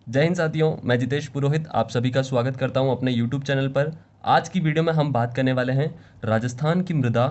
जय हिंद साथियों, मैं जितेश पुरोहित आप सभी का स्वागत करता हूं अपने YouTube चैनल पर। आज की वीडियो में हम बात करने वाले हैं राजस्थान की मृदा।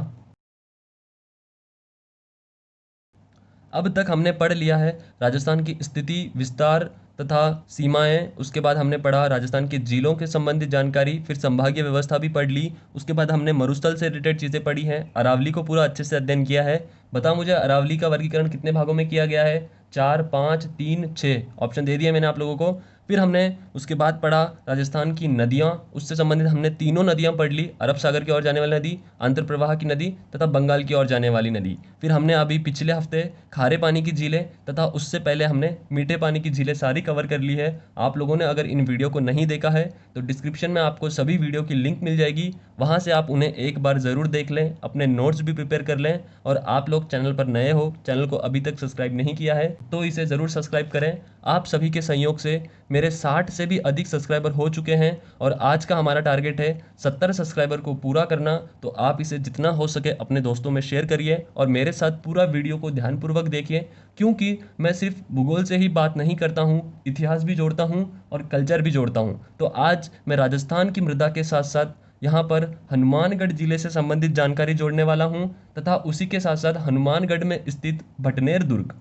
अब तक हमने पढ़ लिया है राजस्थान की स्थिति, विस्तार तथा सीमाएं। उसके बाद हमने पढ़ा राजस्थान के जिलों के संबंधित जानकारी, फिर संभागीय व्यवस्था भी पढ़ ली। उसके बाद हमने मरुस्थल से रिलेटेड चीज़ें पढ़ी हैं, अरावली को पूरा अच्छे से अध्ययन किया है। बताओ मुझे, अरावली का वर्गीकरण कितने भागों में किया गया है? 4, 5, 3, 6 ऑप्शन दे दिए मैंने आप लोगों को। फिर हमने उसके बाद पढ़ा राजस्थान की नदियाँ, उससे संबंधित हमने तीनों नदियाँ पढ़ ली। अरब सागर की ओर जाने वाली नदी, आंध्र प्रवाह की नदी तथा बंगाल की ओर जाने वाली नदी। फिर हमने अभी पिछले हफ्ते खारे पानी की झीलें तथा उससे पहले हमने मीठे पानी की झीलें सारी कवर कर ली है। आप लोगों ने अगर इन वीडियो को नहीं देखा है तो डिस्क्रिप्शन में आपको सभी वीडियो की लिंक मिल जाएगी, वहाँ से आप उन्हें एक बार ज़रूर देख लें, अपने नोट्स भी प्रिपेयर कर लें। और आप लोग चैनल पर नए हो, चैनल को अभी तक सब्सक्राइब नहीं किया है तो इसे ज़रूर सब्सक्राइब करें। आप सभी के सहयोग से मेरे 60 से भी अधिक सब्सक्राइबर हो चुके हैं और आज का हमारा टारगेट है 70 सब्सक्राइबर को पूरा करना। तो आप इसे जितना हो सके अपने दोस्तों में शेयर करिए और मेरे साथ पूरा वीडियो को ध्यानपूर्वक देखिए, क्योंकि मैं सिर्फ भूगोल से ही बात नहीं करता हूँ, इतिहास भी जोड़ता हूँ और कल्चर भी जोड़ता हूँ। तो आज मैं राजस्थान की मृदा के साथ साथ यहाँ पर हनुमानगढ़ जिले से संबंधित जानकारी जोड़ने वाला हूँ तथा उसी के साथ साथ हनुमानगढ़ में स्थित भटनेर दुर्ग,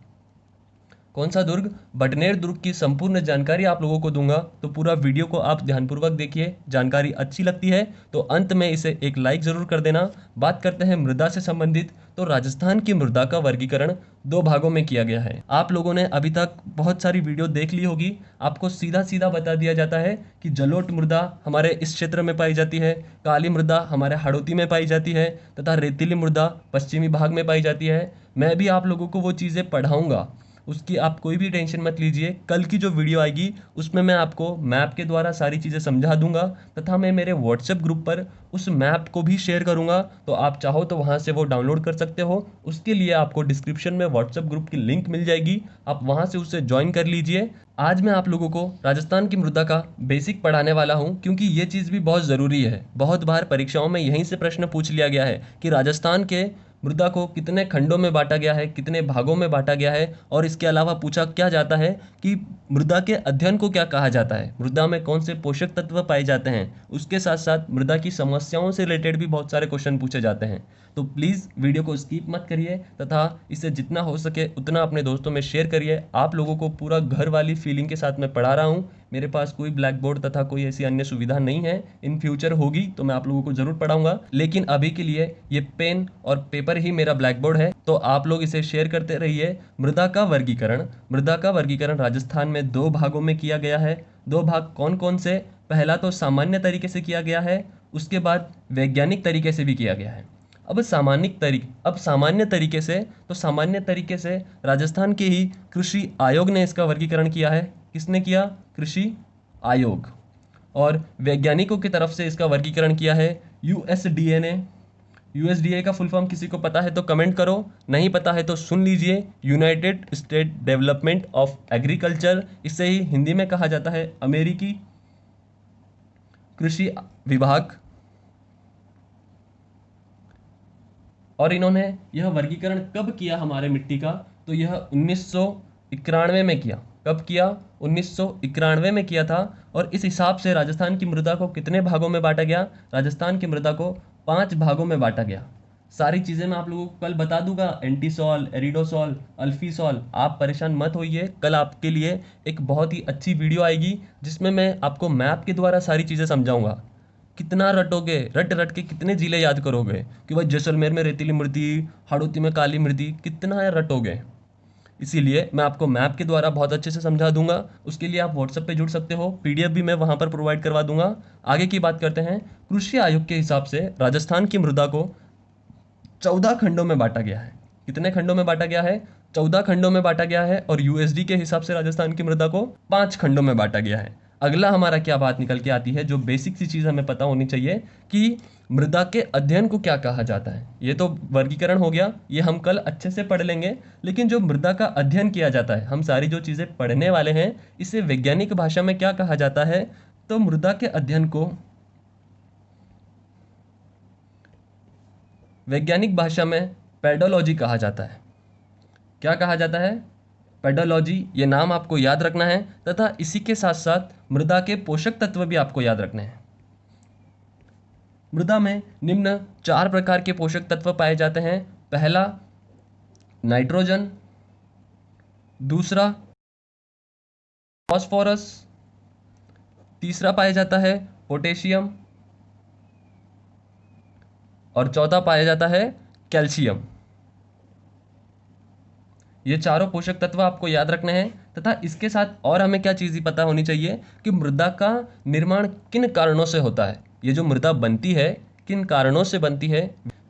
कौन सा दुर्ग? बटनेर दुर्ग की संपूर्ण जानकारी आप लोगों को दूंगा। तो पूरा वीडियो को आप ध्यानपूर्वक देखिए, जानकारी अच्छी लगती है तो अंत में इसे एक लाइक जरूर कर देना। बात करते हैं मृदा से संबंधित। तो राजस्थान की मृदा का वर्गीकरण दो भागों में किया गया है। आप लोगों ने अभी तक बहुत सारी वीडियो देख ली होगी, आपको सीधा सीधा बता दिया जाता है कि जलोढ़ मृदा हमारे इस क्षेत्र में पाई जाती है, काली मृदा हमारे हाड़ौती में पाई जाती है तथा रेतीली मृदा पश्चिमी भाग में पाई जाती है। मैं भी आप लोगों को वो चीज़ें पढ़ाऊंगा, उसकी आप कोई भी टेंशन मत लीजिए। कल की जो वीडियो आएगी उसमें मैं आपको मैप के द्वारा सारी चीज़ें समझा दूंगा तथा मैं मेरे व्हाट्सएप ग्रुप पर उस मैप को भी शेयर करूंगा। तो आप चाहो तो वहां से वो डाउनलोड कर सकते हो। उसके लिए आपको डिस्क्रिप्शन में व्हाट्सएप ग्रुप की लिंक मिल जाएगी, आप वहां से उसे ज्वाइन कर लीजिए। आज मैं आप लोगों को राजस्थान की मृदा का बेसिक पढ़ाने वाला हूं, क्योंकि ये चीज़ भी बहुत ज़रूरी है। बहुत बार परीक्षाओं में यहीं से प्रश्न पूछ लिया गया है कि राजस्थान के मृदा को कितने खंडों में बांटा गया है, कितने भागों में बांटा गया है। और इसके अलावा पूछा क्या जाता है कि मृदा के अध्ययन को क्या कहा जाता है, मृदा में कौन से पोषक तत्व पाए जाते हैं। उसके साथ साथ मृदा की समस्याओं से रिलेटेड भी बहुत सारे क्वेश्चन पूछे जाते हैं। तो प्लीज़ वीडियो को स्किप मत करिए तथा इसे जितना हो सके उतना अपने दोस्तों में शेयर करिए। आप लोगों को पूरा घर वाली फीलिंग के साथ मैं पढ़ा रहा हूँ। मेरे पास कोई ब्लैक बोर्ड तथा कोई ऐसी अन्य सुविधा नहीं है। इन फ्यूचर होगी तो मैं आप लोगों को जरूर पढ़ाऊंगा, लेकिन अभी के लिए ये पेन और पेपर ही मेरा ब्लैक बोर्ड है। तो आप लोग इसे शेयर करते रहिए। मृदा का वर्गीकरण राजस्थान में दो भागों में किया गया है। दो भाग कौन कौन से? पहला तो सामान्य तरीके से किया गया है, उसके बाद वैज्ञानिक तरीके से भी किया गया है। अब सामान्य तरीके से, तो सामान्य तरीके से राजस्थान के ही कृषि आयोग ने इसका वर्गीकरण किया है। किसने किया? कृषि आयोग। और वैज्ञानिकों की तरफ से इसका वर्गीकरण किया है यूएसडीए ने। यूएसडीए का फुल फॉर्म किसी को पता है तो कमेंट करो, नहीं पता है तो सुन लीजिए। United state development of agriculture, इसे ही हिंदी में कहा जाता है अमेरिकी कृषि विभाग। और इन्होंने यह वर्गीकरण कब किया हमारे मिट्टी का? तो यह 1991 में किया। कब किया? 1991 में किया था। और इस हिसाब से राजस्थान की मृदा को कितने भागों में बांटा गया? राजस्थान की मृदा को 5 भागों में बांटा गया। सारी चीज़ें मैं आप लोगों को कल बता दूंगा, एंटीसॉल, एरिडोसॉल, अल्फीसॉल। आप परेशान मत होइए, कल आपके लिए एक बहुत ही अच्छी वीडियो आएगी जिसमें मैं आपको मैप के द्वारा सारी चीज़ें समझाऊंगा। कितना रटोगे? रट रट के कितने जिले याद करोगे कि भाई जैसलमेर में रेतीली मृति, हाड़ौती में काली मृति, कितना है रटोगे? इसीलिए मैं आपको मैप के द्वारा बहुत अच्छे से समझा दूंगा। उसके लिए आप व्हाट्सएप पे जुड़ सकते हो, पीडीएफ भी मैं वहां पर प्रोवाइड करवा दूंगा। आगे की बात करते हैं। कृषि आयोग के हिसाब से राजस्थान की मृदा को 14 खंडों में बांटा गया है। कितने खंडों में बांटा गया है? 14 खंडों में बांटा गया है। और यूएसडी के हिसाब से राजस्थान की मृदा को 5 खंडों में बांटा गया है। अगला हमारा क्या बात निकल के आती है, जो बेसिक सी चीज़ हमें पता होनी चाहिए कि मृदा के अध्ययन को क्या कहा जाता है। ये तो वर्गीकरण हो गया, ये हम कल अच्छे से पढ़ लेंगे। लेकिन जो मृदा का अध्ययन किया जाता है, हम सारी जो चीज़ें पढ़ने वाले हैं, इसे वैज्ञानिक भाषा में क्या कहा जाता है? तो मृदा के अध्ययन को वैज्ञानिक भाषा में पेडोलॉजी कहा जाता है। क्या कहा जाता है? पेडोलॉजी, ये नाम आपको याद रखना है तथा इसी के साथ साथ मृदा के पोषक तत्व भी आपको याद रखने हैं। मृदा में निम्न 4 प्रकार के पोषक तत्व पाए जाते हैं। पहला नाइट्रोजन, दूसरा फॉस्फोरस, तीसरा पाया जाता है पोटेशियम और चौथा पाया जाता है कैल्शियम। ये चारों पोषक तत्व आपको याद रखने हैं तथा इसके साथ और हमें क्या चीज़ पता होनी चाहिए कि मृदा का निर्माण किन कारणों से होता है। ये जो मृदा बनती है किन कारणों से बनती है।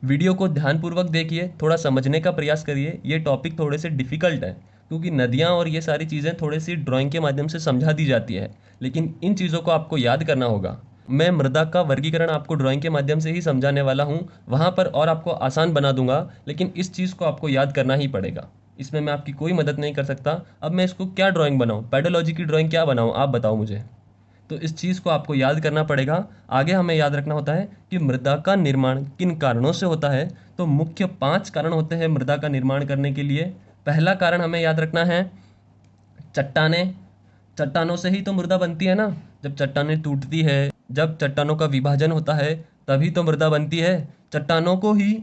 वीडियो को ध्यानपूर्वक देखिए, थोड़ा समझने का प्रयास करिए। ये टॉपिक थोड़े से डिफिकल्ट है क्योंकि नदियाँ और ये सारी चीज़ें थोड़ी सी ड्राइंग के माध्यम से समझा दी जाती है, लेकिन इन चीज़ों को आपको याद करना होगा। मैं मृदा का वर्गीकरण आपको ड्राइंग के माध्यम से ही समझाने वाला हूँ, वहाँ पर और आपको आसान बना दूंगा, लेकिन इस चीज़ को आपको याद करना ही पड़ेगा। इसमें मैं आपकी कोई मदद नहीं कर सकता। अब मैं इसको क्या ड्राइंग बनाऊँ, पेडोलॉजी की ड्राइंग क्या बनाऊँ, आप बताओ मुझे। तो इस चीज़ को आपको याद करना पड़ेगा। आगे हमें याद रखना होता है कि मृदा का निर्माण किन कारणों से होता है। तो मुख्य 5 कारण होते हैं मृदा का निर्माण करने के लिए। पहला कारण हमें याद रखना है चट्टानें। चट्टानों से ही तो मृदा बनती है ना। जब चट्टानें टूटती है, जब चट्टानों का विभाजन होता है, तभी तो मृदा बनती है। चट्टानों को ही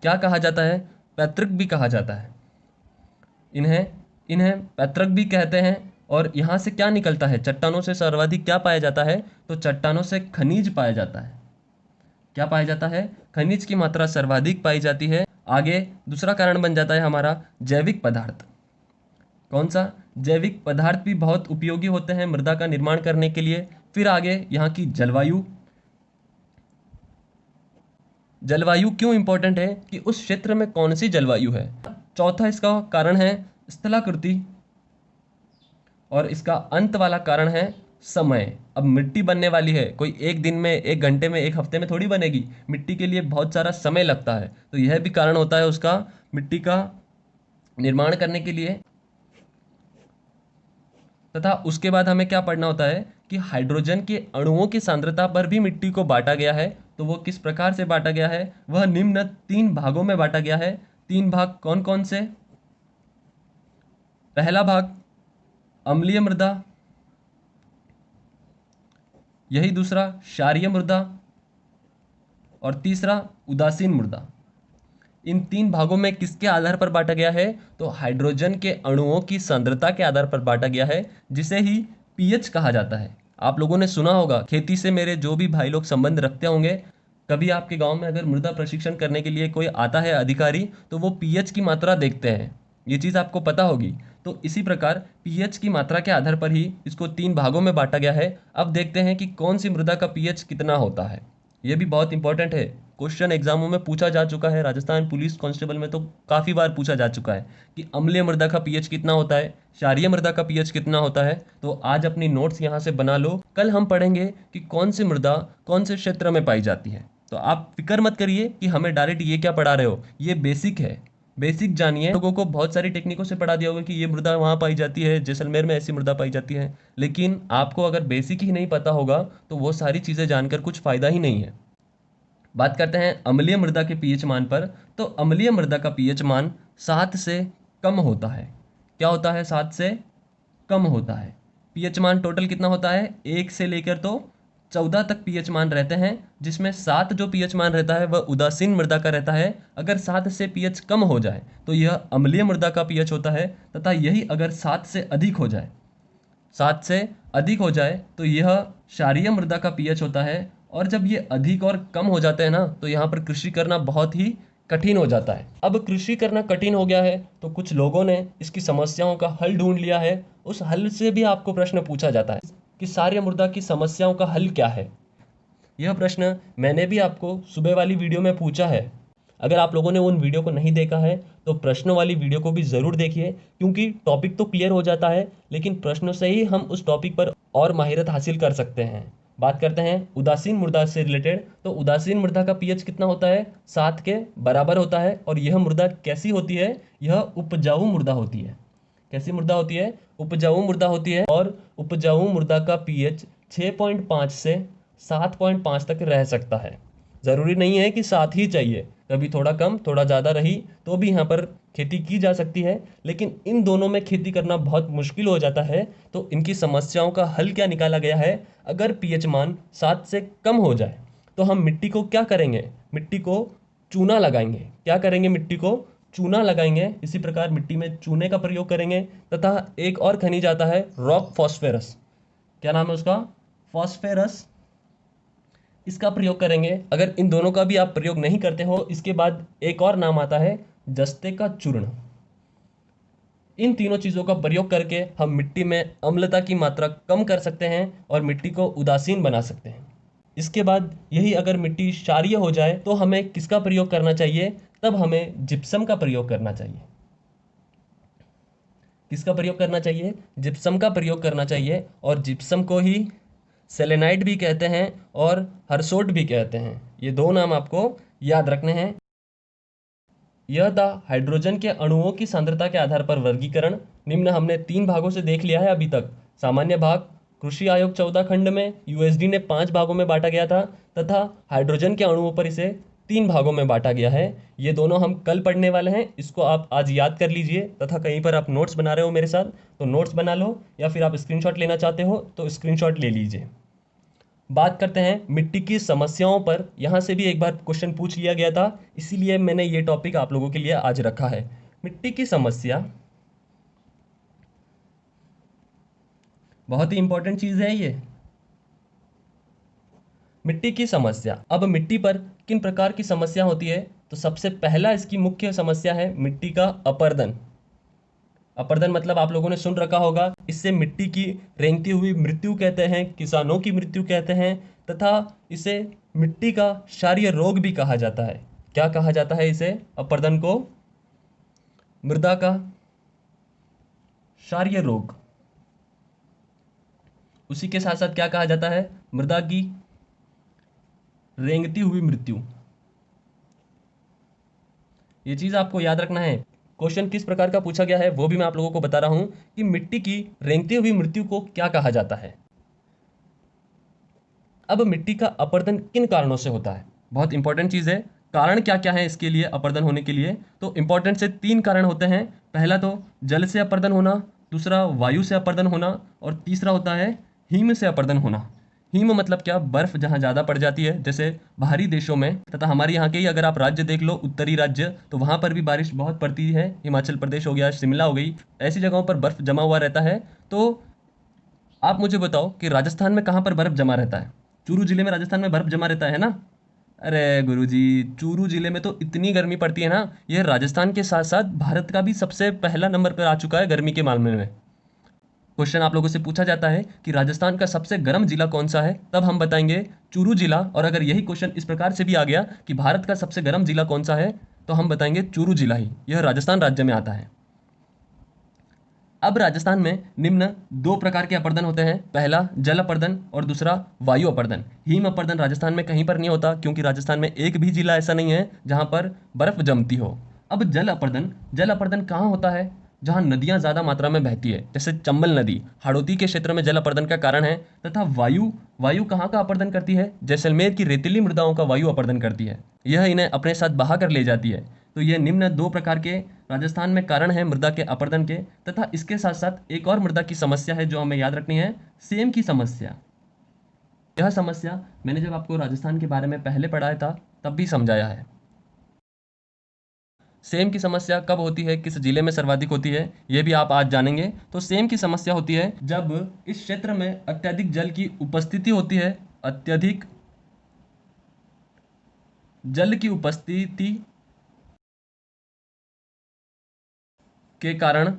क्या कहा जाता है, पैतृक भी कहा जाता है। इन्हें इन्हें पैतृक भी कहते हैं। और यहाँ से क्या निकलता है, चट्टानों से सर्वाधिक क्या पाया जाता है, तो चट्टानों से खनिज पाया जाता है। क्या पाया जाता है, खनिज की मात्रा सर्वाधिक पाई जाती है। आगे दूसरा कारण बन जाता है हमारा जैविक पदार्थ। कौन सा, जैविक पदार्थ भी बहुत उपयोगी होते हैं मृदा का निर्माण करने के लिए। फिर आगे यहाँ की जलवायु। जलवायु क्यों इंपॉर्टेंट है कि उस क्षेत्र में कौन सी जलवायु है। चौथा इसका कारण है स्थलाकृति और इसका अंत वाला कारण है समय। अब मिट्टी बनने वाली है, कोई एक दिन में, एक घंटे में, एक हफ्ते में थोड़ी बनेगी। मिट्टी के लिए बहुत सारा समय लगता है, तो यह भी कारण होता है उसका, मिट्टी का निर्माण करने के लिए। तथा उसके बाद हमें क्या पढ़ना होता है कि हाइड्रोजन के अणुओं की सांद्रता पर भी मिट्टी को बांटा गया है। तो वो किस प्रकार से बांटा गया है, वह निम्न 3 भागों में बांटा गया है। 3 भाग कौन कौन से, पहला भाग अम्लीय मृदा, यही दूसरा क्षारीय मृदा और तीसरा उदासीन मृदा। इन 3 भागों में किसके आधार पर बांटा गया है, तो हाइड्रोजन के अणुओं की सांद्रता के आधार पर बांटा गया है, जिसे ही पीएच कहा जाता है। आप लोगों ने सुना होगा, खेती से मेरे जो भी भाई लोग संबंध रखते होंगे, कभी आपके गांव में अगर मृदा प्रशिक्षण करने के लिए कोई आता है अधिकारी, तो वो पीएच की मात्रा देखते हैं। ये चीज़ आपको पता होगी। तो इसी प्रकार पीएच की मात्रा के आधार पर ही इसको 3 भागों में बांटा गया है। अब देखते हैं कि कौन सी मृदा का पीएच कितना होता है। ये भी बहुत इंपॉर्टेंट है, क्वेश्चन एग्जामों में पूछा जा चुका है। राजस्थान पुलिस कांस्टेबल में तो काफ़ी बार पूछा जा चुका है कि अम्लीय मृदा का पीएच कितना होता है, क्षारीय मृदा का पीएच कितना होता है। तो आज अपनी नोट्स यहाँ से बना लो, कल हम पढ़ेंगे कि कौन सी मृदा कौन से क्षेत्र में पाई जाती है। तो आप फिक्र मत करिए कि हमें डायरेक्ट ये क्या पढ़ा रहे हो, ये बेसिक है। बेसिक जानिए। लोगों को बहुत सारी टेक्निकों से पढ़ा दिया होगा कि ये मृदा वहाँ पाई जाती है, जैसलमेर में ऐसी मृदा पाई जाती है, लेकिन आपको अगर बेसिक ही नहीं पता होगा तो वो सारी चीज़ें जानकर कुछ फ़ायदा ही नहीं है। बात करते हैं अम्लीय मृदा के पीएच मान पर। तो अम्लीय मृदा का पीएच मान 7 से कम होता है। क्या होता है, 7 से कम होता है। पीएच मान टोटल कितना होता है, 1 से लेकर तो 14 तक पीएच मान रहते हैं, जिसमें 7 जो पीएच मान रहता है वह उदासीन मृदा का रहता है। अगर 7 से पीएच कम हो जाए तो यह अम्लीय मृदा का पीएच होता है, तथा यही अगर 7 से अधिक हो जाए, 7 से अधिक हो जाए तो यह क्षारीय मृदा का पीएच होता है। और जब ये अधिक और कम हो जाते हैं ना, तो यहाँ पर कृषि करना बहुत ही कठिन हो जाता है। अब कृषि करना कठिन हो गया है तो कुछ लोगों ने इसकी समस्याओं का हल ढूंढ लिया है। उस हल से भी आपको प्रश्न पूछा जाता है कि क्षारीय मृदा की समस्याओं का हल क्या है। यह प्रश्न मैंने भी आपको सुबह वाली वीडियो में पूछा है। अगर आप लोगों ने उन वीडियो को नहीं देखा है तो प्रश्नों वाली वीडियो को भी ज़रूर देखिए, क्योंकि टॉपिक तो क्लियर हो जाता है, लेकिन प्रश्नों से ही हम उस टॉपिक पर और माहिरत हासिल कर सकते हैं। बात करते हैं उदासीन मृदा से रिलेटेड। तो उदासीन मृदा का पीएच कितना होता है, 7 के बराबर होता है। और यह मृदा कैसी होती है, यह उपजाऊ मृदा होती है। कैसी मृदा होती है, उपजाऊ मृदा होती है। और उपजाऊ मृदा का पीएच 6.5 से 7.5 तक रह सकता है। ज़रूरी नहीं है कि साथ ही चाहिए, कभी थोड़ा कम थोड़ा ज़्यादा रही तो भी यहाँ पर खेती की जा सकती है, लेकिन इन दोनों में खेती करना बहुत मुश्किल हो जाता है। तो इनकी समस्याओं का हल क्या निकाला गया है, अगर पीएच मान 7 से कम हो जाए तो हम मिट्टी को क्या करेंगे, मिट्टी को चूना लगाएंगे। क्या करेंगे, मिट्टी को चूना लगाएंगे। इसी प्रकार मिट्टी में चूने का प्रयोग करेंगे, तथा एक और खनिज आता है रॉक फॉस्फेरस। क्या नाम है उसका, फॉस्फेरस। इसका प्रयोग करेंगे। अगर इन दोनों का भी आप प्रयोग नहीं करते हो, इसके बाद एक और नाम आता है जस्ते का चूर्ण। इन तीनों चीज़ों का प्रयोग करके हम मिट्टी में अम्लता की मात्रा कम कर सकते हैं और मिट्टी को उदासीन बना सकते हैं। इसके बाद यही अगर मिट्टी क्षारीय हो जाए तो हमें किसका प्रयोग करना चाहिए, तब हमें जिप्सम का प्रयोग करना चाहिए। किसका प्रयोग करना चाहिए, जिप्सम का प्रयोग करना चाहिए। और जिप्सम को ही सेलेनाइट भी कहते हैं और हरसोट भी कहते हैं। ये दो नाम आपको याद रखने हैं। यह था हाइड्रोजन के अणुओं की सांद्रता के आधार पर वर्गीकरण। निम्न हमने 3 भागों से देख लिया है अभी तक। सामान्य भाग कृषि आयोग 14 खंड में यूएसडी ने 5 भागों में बांटा गया था, तथा हाइड्रोजन के अणुओं पर इसे 3 भागों में बांटा गया है। ये दोनों हम कल पढ़ने वाले हैं, इसको आप आज याद कर लीजिए। तथा कहीं पर आप नोट्स बना रहे हो मेरे साथ तो नोट्स बना लो, या फिर आप स्क्रीनशॉट लेना चाहते हो तो स्क्रीनशॉट ले लीजिए। बात करते हैं मिट्टी की समस्याओं पर। यहाँ से भी एक बार क्वेश्चन पूछ लिया गया था, इसीलिए मैंने ये टॉपिक आप लोगों के लिए आज रखा है। मिट्टी की समस्या बहुत ही इंपॉर्टेंट चीज है ये। मिट्टी की समस्या, अब मिट्टी पर किन प्रकार की समस्या होती है, तो सबसे पहला इसकी मुख्य समस्या है मिट्टी का अपरदन। अपरदन मतलब आप लोगों ने सुन रखा होगा, इससे मिट्टी की रेंगती हुई मृत्यु कहते हैं, किसानों की मृत्यु कहते हैं, तथा इसे मिट्टी का क्षारीय रोग भी कहा जाता है। क्या कहा जाता है इसे, अपरदन को, मृदा का क्षारीय रोग। उसी के साथ साथ क्या कहा जाता है, मृदा की रेंगती हुई मृत्यु। ये चीज आपको याद रखना है। क्वेश्चन किस प्रकार का पूछा गया है वो भी मैं आप लोगों को बता रहा हूं कि मिट्टी की रेंगती हुई मृत्यु को क्या कहा जाता है। अब मिट्टी का अपरदन किन कारणों से होता है, बहुत इंपॉर्टेंट चीज है। कारण क्या क्या है इसके लिए, अपरदन होने के लिए, तो इंपॉर्टेंट से 3 कारण होते हैं। पहला तो जल से अपरदन होना, दूसरा वायु से अपरदन होना, और तीसरा होता है हिम से अपरदन होना। हिम मतलब क्या, बर्फ जहाँ ज़्यादा पड़ जाती है, जैसे बाहरी देशों में, तथा हमारे यहाँ के ही अगर आप राज्य देख लो, उत्तरी राज्य, तो वहाँ पर भी बारिश बहुत पड़ती है। हिमाचल प्रदेश हो गया, शिमला हो गई, ऐसी जगहों पर बर्फ जमा हुआ रहता है। तो आप मुझे बताओ कि राजस्थान में कहाँ पर बर्फ जमा रहता है, चूरू जिले में राजस्थान में बर्फ जमा रहता है ना। अरे गुरुजी, चूरू जिले में तो इतनी गर्मी पड़ती है ना, यह राजस्थान के साथ साथ भारत का भी सबसे पहला नंबर पर आ चुका है गर्मी के मामले में। क्वेश्चन आप लोगों से पूछा जाता है कि राजस्थान का सबसे गर्म जिला कौन सा है, तब हम बताएंगे चूरू जिला। और अगर यही क्वेश्चन इस प्रकार से भी आ गया कि भारत का सबसे गर्म जिला कौन सा है, तो हम बताएंगे चूरू जिला ही, यह राजस्थान राज्य में आता है। अब राजस्थान में निम्न 2 प्रकार के अपरदन होते हैं, पहला जल अपरदन और दूसरा वायु अपरदन। हिम अपरदन राजस्थान में कहीं पर नहीं होता, क्योंकि राजस्थान में एक भी जिला ऐसा नहीं है जहां पर बर्फ जमती हो। अब जल अपरदन, जल अपरदन कहाँ होता है, जहां नदियां ज्यादा मात्रा में बहती है, जैसे चंबल नदी हाड़ौती के क्षेत्र में जल अपरदन का कारण है। तथा वायु, वायु कहाँ का अपरदन करती है, जैसलमेर की रेतीली मृदाओं का वायु अपरदन करती है, यह इन्हें अपने साथ बहा कर ले जाती है। तो ये निम्न 2 प्रकार के राजस्थान में कारण है मृदा के अपरदन के। तथा इसके साथ साथ एक और मृदा की समस्या है जो हमें याद रखनी है, सेम की समस्या। यह समस्या मैंने जब आपको राजस्थान के बारे में पहले पढ़ाया था तब भी समझाया है। सेम की समस्या कब होती है, किस जिले में सर्वाधिक होती है, यह भी आप आज जानेंगे। तो सेम की समस्या होती है जब इस क्षेत्र में अत्यधिक जल की उपस्थिति होती है, अत्यधिक जल की उपस्थिति के कारण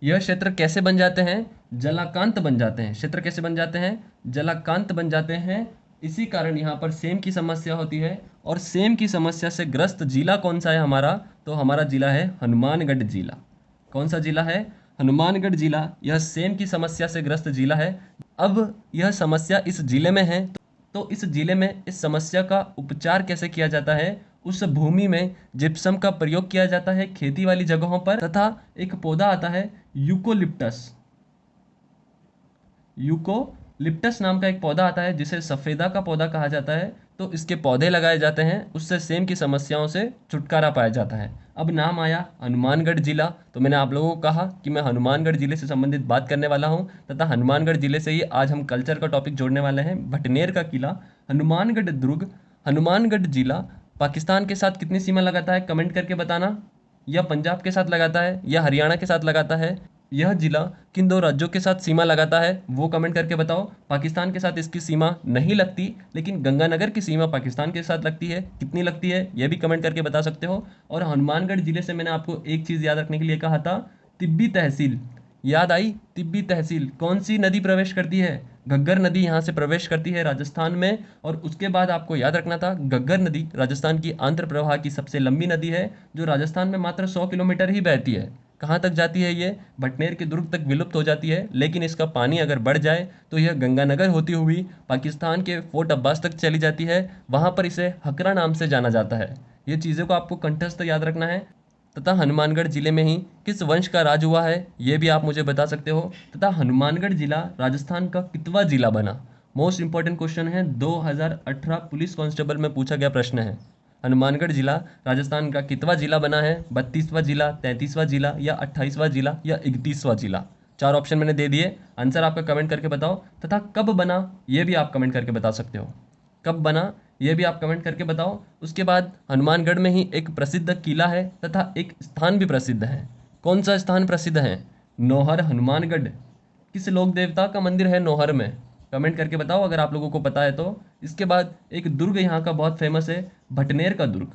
यह क्षेत्र कैसे बन जाते हैं, जलाकांत बन जाते हैं। क्षेत्र कैसे बन जाते हैं, जलाकांत बन जाते हैं। इसी कारण यहाँ पर सेम की समस्या होती है। और सेम की समस्या से ग्रस्त जिला कौन सा है हमारा, तो हमारा जिला है हनुमानगढ़ जिला। कौन सा जिला है, हनुमानगढ़ जिला, यह सेम की समस्या से ग्रस्त जिला है। अब यह समस्या इस जिले में है, तो इस जिले में इस समस्या का उपचार कैसे किया जाता है, उस भूमि में जिप्सम का प्रयोग किया जाता है खेती वाली जगहों पर। तथा एक पौधा आता है यूकोलिप्टस, यूको लिप्टस नाम का एक पौधा आता है जिसे सफ़ेदा का पौधा कहा जाता है, तो इसके पौधे लगाए जाते हैं, उससे सेम की समस्याओं से छुटकारा पाया जाता है। अब नाम आया हनुमानगढ़ जिला, तो मैंने आप लोगों को कहा कि मैं हनुमानगढ़ जिले से संबंधित बात करने वाला हूं, तथा हनुमानगढ़ जिले से ही आज हम कल्चर का टॉपिक जोड़ने वाले हैं। भटनेर का किला, हनुमानगढ़ दुर्ग, हनुमानगढ़ जिला पाकिस्तान के साथ कितनी सीमा लगाता है, कमेंट करके बताना। या पंजाब के साथ लगाता है या हरियाणा के साथ लगाता है। यह जिला किन दो राज्यों के साथ सीमा लगाता है वो कमेंट करके बताओ। पाकिस्तान के साथ इसकी सीमा नहीं लगती, लेकिन गंगानगर की सीमा पाकिस्तान के साथ लगती है। कितनी लगती है ये भी कमेंट करके बता सकते हो। और हनुमानगढ़ जिले से मैंने आपको एक चीज़ याद रखने के लिए कहा था, तिब्बी तहसील। याद आई? तिब्बी तहसील कौन सी नदी प्रवेश करती है? घग्गर नदी यहाँ से प्रवेश करती है राजस्थान में। और उसके बाद आपको याद रखना था, घग्गर नदी राजस्थान की आंध्र प्रवाह की सबसे लंबी नदी है, जो राजस्थान में मात्र 100 किलोमीटर ही बहती है। कहाँ तक जाती है ये? भटनेर के दुर्ग तक विलुप्त हो जाती है, लेकिन इसका पानी अगर बढ़ जाए तो यह गंगानगर होती हुई पाकिस्तान के फोर्ट अब्बास तक चली जाती है। वहाँ पर इसे हकरा नाम से जाना जाता है। ये चीज़ों को आपको कंठस्थ याद रखना है। तथा हनुमानगढ़ जिले में ही किस वंश का राज हुआ है ये भी आप मुझे बता सकते हो। तथा हनुमानगढ़ जिला राजस्थान का कितवा जिला बना? मोस्ट इंपॉर्टेंट क्वेश्चन है, 2018 पुलिस कांस्टेबल में पूछा गया प्रश्न है। हनुमानगढ़ जिला राजस्थान का कितवा जिला बना है? 32वां जिला, 33वां जिला या 28वां जिला या 31वां जिला? चार ऑप्शन मैंने दे दिए, आंसर आपका कमेंट करके बताओ। तथा कब बना ये भी आप कमेंट करके बता सकते हो। कब बना ये भी आप कमेंट करके बताओ। उसके बाद हनुमानगढ़ में ही एक प्रसिद्ध किला है तथा एक स्थान भी प्रसिद्ध है। कौन सा स्थान प्रसिद्ध है? नौहर हनुमानगढ़। किस लोक देवता का मंदिर है नौहर में? कमेंट करके बताओ अगर आप लोगों को पता है तो। इसके बाद एक दुर्ग यहाँ का बहुत फेमस है, भटनेर का दुर्ग।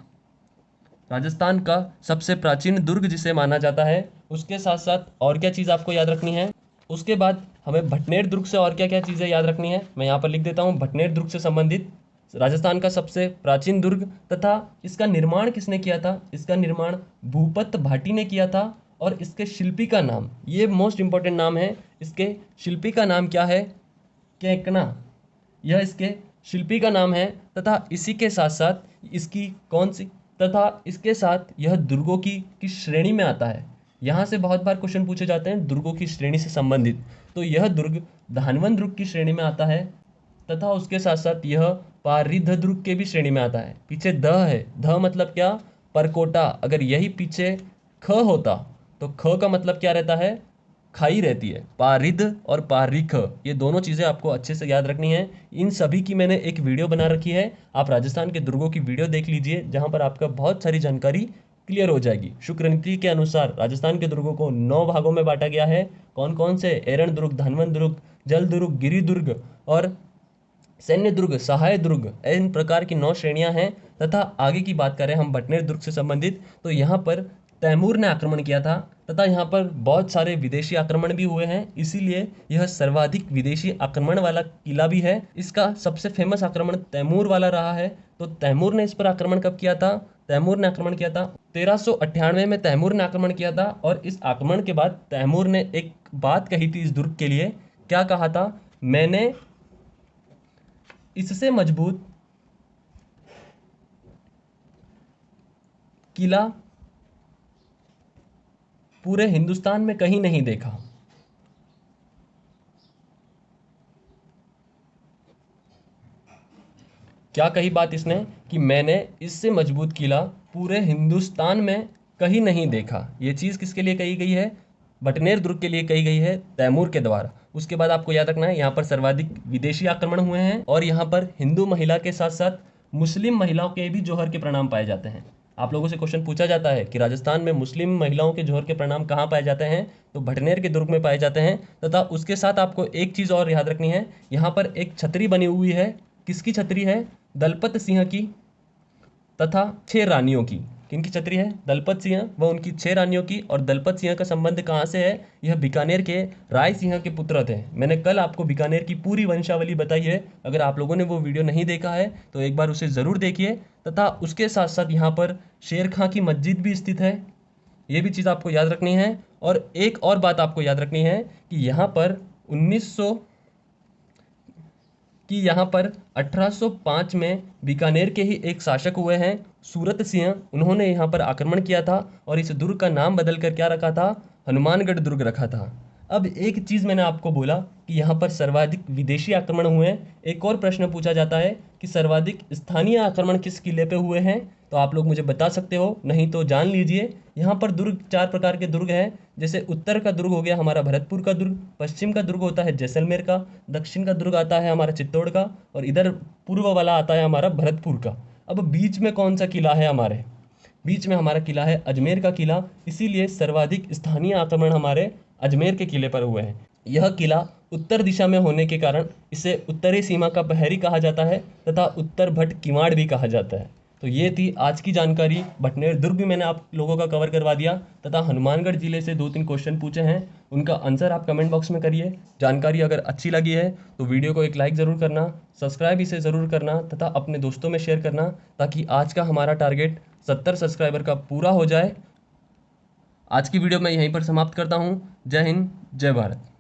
राजस्थान का सबसे प्राचीन दुर्ग जिसे माना जाता है। उसके साथ साथ और क्या चीज़ आपको याद रखनी है? उसके बाद हमें भटनेर दुर्ग से और क्या क्या चीज़ें याद रखनी है मैं यहाँ पर लिख देता हूँ। भटनेर दुर्ग से संबंधित राजस्थान का सबसे प्राचीन दुर्ग, तथा इसका निर्माण किसने किया था? इसका निर्माण भूपत भाटी ने किया था। और इसके शिल्पी का नाम, ये मोस्ट इंपॉर्टेंट नाम है, इसके शिल्पी का नाम क्या है? केकना। यह इसके शिल्पी का नाम है। तथा इसी के साथ साथ इसकी कौन सी तथा इसके साथ यह दुर्गों की किस श्रेणी में आता है? यहाँ से बहुत बार क्वेश्चन पूछे जाते हैं दुर्गों की श्रेणी से संबंधित। तो यह दुर्ग धानवन दुर्ग की श्रेणी में आता है। तथा उसके साथ साथ यह पारिध दुर्ग के भी श्रेणी में आता है। पीछे ध है, ध मतलब क्या? परकोटा। अगर यही पीछे ख होता तो ख का मतलब क्या रहता है? खाई रहती है। पारिध और पारिख, ये दोनों चीज़ें आपको अच्छे से याद रखनी है। इन सभी की मैंने एक वीडियो बना रखी है, आप राजस्थान के दुर्गों की वीडियो देख लीजिए, जहां पर आपका बहुत सारी जानकारी क्लियर हो जाएगी। शुक्र नीति के अनुसार राजस्थान के दुर्गों को 9 भागों में बांटा गया है। कौन कौन से? एरण दुर्ग, धनवन दुर्ग, जल दुर्ग, गिरि दुर्ग और सैन्य दुर्ग, सहाय दुर्ग। इन प्रकार की 9 श्रेणियां हैं। तथा आगे की बात करें हम भटनेर दुर्ग से संबंधित, तो यहाँ पर तैमूर ने आक्रमण किया था। तथा यहाँ पर बहुत सारे विदेशी आक्रमण भी हुए हैं, इसीलिए यह सर्वाधिक विदेशी आक्रमण वाला किला भी है। इसका सबसे फेमस आक्रमण तैमूर वाला रहा है। तो तैमूर ने इस पर आक्रमण कब किया था? तैमूर ने आक्रमण किया था 1398 में। तैमूर ने आक्रमण किया था और इस आक्रमण के बाद तैमूर ने एक बात कही थी इस दुर्ग के लिए। क्या कहा था? मैंने इससे मजबूत किला पूरे हिंदुस्तान में कहीं नहीं देखा। क्या कही बात इसने? कि मैंने इससे मजबूत किला पूरे हिंदुस्तान में कहीं नहीं देखा। ये चीज़ किसके लिए कही गई है? भटनेर दुर्ग के लिए कही गई है, तैमूर के द्वारा। उसके बाद आपको याद रखना है, यहाँ पर सर्वाधिक विदेशी आक्रमण हुए हैं और यहाँ पर हिंदू महिला के साथ साथ मुस्लिम महिलाओं के भी जौहर के प्रणाम पाए जाते हैं। आप लोगों से क्वेश्चन पूछा जाता है कि राजस्थान में मुस्लिम महिलाओं के जौहर के प्रणाम कहाँ पाए जाते हैं, तो भटनेर के दुर्ग में पाए जाते हैं। तथा उसके साथ आपको एक चीज़ और याद रखनी है, यहाँ पर एक छतरी बनी हुई है। किसकी छतरी है? दलपत सिंह की तथा 6 रानियों की। किनकी छतरी है? दलपत सिंह व उनकी 6 रानियों की। और दलपत सिंह का संबंध कहाँ से है? यह बीकानेर के राय सिंह के पुत्र थे। मैंने कल आपको बीकानेर की पूरी वंशावली बताई है, अगर आप लोगों ने वो वीडियो नहीं देखा है तो एक बार उसे ज़रूर देखिए। तथा उसके साथ साथ यहाँ पर शेर खां की मस्जिद भी स्थित है, ये भी चीज़ आपको याद रखनी है। और एक और बात आपको याद रखनी है कि यहाँ पर 1805 में बीकानेर के ही एक शासक हुए हैं सूरत सिंह, उन्होंने यहाँ पर आक्रमण किया था और इस दुर्ग का नाम बदलकर क्या रखा था? हनुमानगढ़ दुर्ग रखा था। अब एक चीज़ मैंने आपको बोला कि यहाँ पर सर्वाधिक विदेशी आक्रमण हुए हैं। एक और प्रश्न पूछा जाता है कि सर्वाधिक स्थानीय आक्रमण किस किले पे हुए हैं, तो आप लोग मुझे बता सकते हो, नहीं तो जान लीजिए। यहाँ पर दुर्ग 4 प्रकार के दुर्ग हैं। जैसे उत्तर का दुर्ग हो गया हमारा भरतपुर का दुर्ग, पश्चिम का दुर्ग होता है जैसलमेर का, दक्षिण का दुर्ग आता है हमारा चित्तौड़ का, और इधर पूर्व वाला आता है हमारा भरतपुर का। अब बीच में कौन सा किला है हमारे, बीच में हमारा किला है अजमेर का किला, इसीलिए सर्वाधिक स्थानीय आक्रमण हमारे अजमेर के किले पर हुए हैं। यह किला उत्तर दिशा में होने के कारण इसे उत्तरी सीमा का प्रहरी कहा जाता है तथा उत्तर भट किवाड़ भी कहा जाता है। तो ये थी आज की जानकारी। भटनेर दुर्ग भी मैंने आप लोगों का कवर करवा दिया तथा हनुमानगढ़ जिले से 2-3 क्वेश्चन पूछे हैं, उनका आंसर आप कमेंट बॉक्स में करिए। जानकारी अगर अच्छी लगी है तो वीडियो को एक लाइक ज़रूर करना, सब्सक्राइब इसे ज़रूर करना तथा अपने दोस्तों में शेयर करना, ताकि आज का हमारा टारगेट 70 सब्सक्राइबर का पूरा हो जाए। आज की वीडियो मैं यहीं पर समाप्त करता हूँ। जय हिंद, जय भारत।